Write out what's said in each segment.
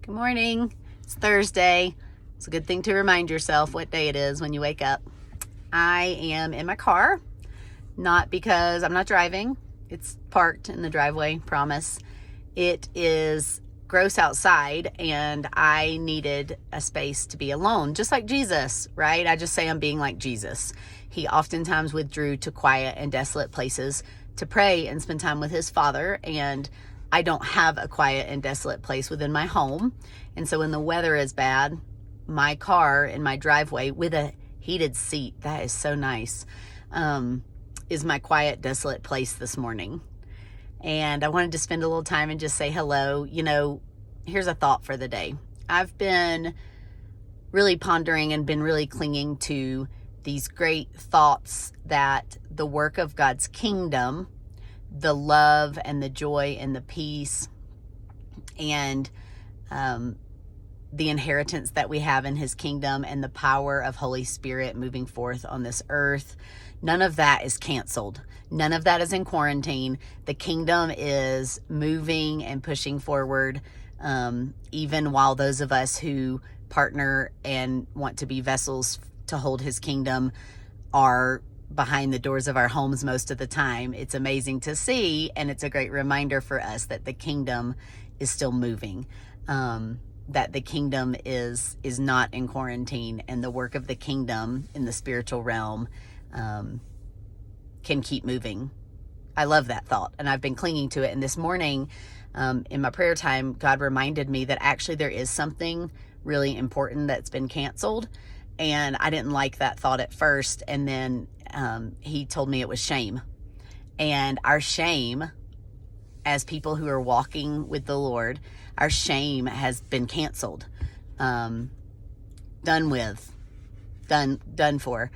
Good morning. It's Thursday. It's a good thing to remind yourself what day it is when you wake up. I am in my car, not because I'm not driving. It's parked in the driveway, promise. It is gross outside and I needed a space to be alone, just like Jesus, right? I just say I'm being like Jesus. He oftentimes withdrew to quiet and desolate places to pray and spend time with his Father, and I don't have a quiet and desolate place within my home. And so when the weather is bad, my car in my driveway with a heated seat, that is so nice, is my quiet, desolate place this morning. And I wanted to spend a little time and just say hello. You know, here's a thought for the day. I've been really pondering and been really clinging to these great thoughts that the work of God's kingdom, the love and the joy and the peace and the inheritance that we have in his kingdom and the power of Holy Spirit moving forth on this earth, none of that is canceled. None of that is in quarantine. The kingdom is moving and pushing forward, even while those of us who partner and want to be vessels to hold his kingdom are behind the doors of our homes most of the time. It's amazing to see, and it's a great reminder for us that the kingdom is still moving, that the kingdom is not in quarantine, and the work of the kingdom in the spiritual realm can keep moving. I love that thought, and I've been clinging to it. And this morning, in my prayer time, God reminded me that actually there is something really important that's been canceled. And I didn't like that thought at first. And then he told me it was shame. And our shame, as people who are walking with the Lord, our shame has been canceled, done with, done for.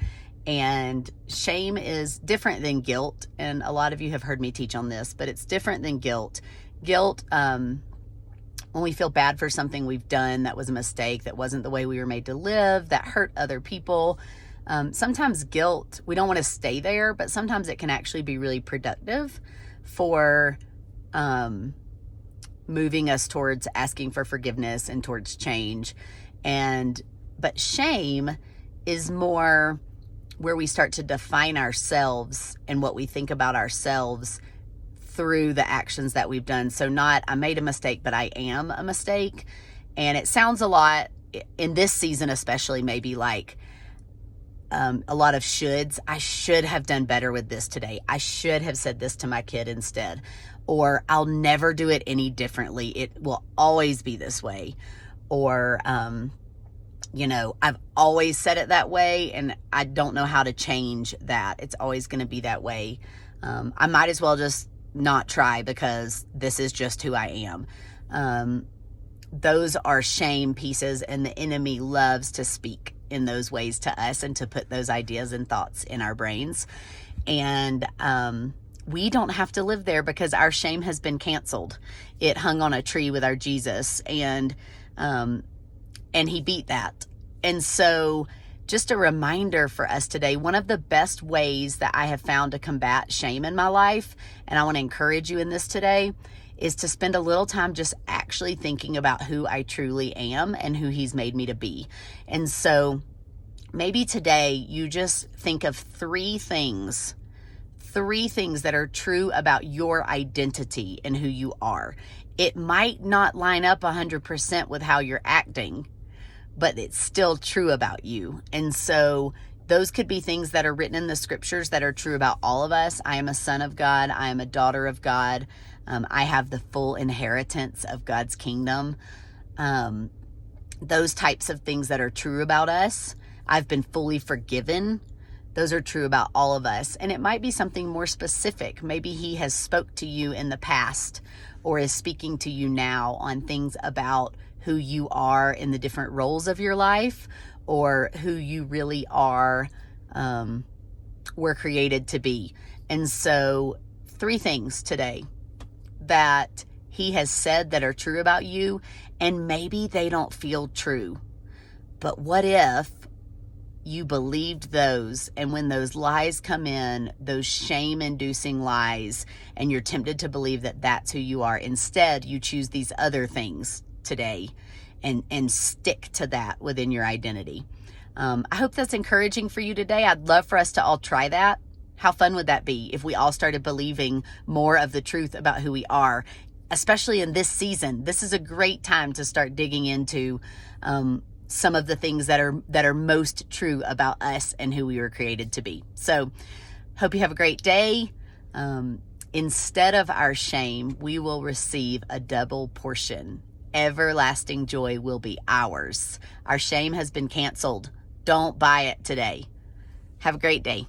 And shame is different than guilt. And a lot of you have heard me teach on this, but it's different than guilt. Guilt, when we feel bad for something we've done that was a mistake, that wasn't the way we were made to live, that hurt other people. Sometimes guilt, we don't want to stay there, but sometimes it can actually be really productive for moving us towards asking for forgiveness and towards change. But shame is more where we start to define ourselves and what we think about ourselves through the actions that we've done. So not, I made a mistake, but I am a mistake. And it sounds a lot, in this season especially, maybe like a lot of shoulds. I should have done better with this today. I should have said this to my kid instead. Or I'll never do it any differently. It will always be this way. Or, I've always said it that way, and I don't know how to change that. It's always going to be that way. I might as well just not try because this is just who I am. Those are shame pieces, and the enemy loves to speak in those ways to us and to put those ideas and thoughts in our brains. And we don't have to live there because our shame has been canceled. It hung on a tree with our Jesus, and he beat that. And so just a reminder for us today, one of the best ways that I have found to combat shame in my life, and I want to encourage you in this today, is to spend a little time just actually thinking about who I truly am and who he's made me to be. And so maybe today you just think of three things that are true about your identity and who you are. It might not line up 100% with how you're acting, but it's still true about you. And so those could be things that are written in the scriptures that are true about all of us. I am a son of God. I am a daughter of God. I have the full inheritance of God's kingdom. Those types of things that are true about us. I've been fully forgiven. Those are true about all of us. And it might be something more specific. Maybe he has spoke to you in the past or is speaking to you now on things about who you are in the different roles of your life, or who you really are, were created to be. And so 3 things today that he has said that are true about you, and maybe they don't feel true. But what if you believed those, and when those lies come in, those shame-inducing lies, and you're tempted to believe that that's who you are, instead you choose these other things today and stick to that within your identity. I hope that's encouraging for you today. I'd love for us to all try that. How fun would that be if we all started believing more of the truth about who we are, especially in this season? This is a great time to start digging into some of the things that are most true about us and who we were created to be. So hope you have a great day. Instead of our shame, we will receive a double portion. Everlasting joy will be ours. Our shame has been canceled. Don't buy it today. Have a great day.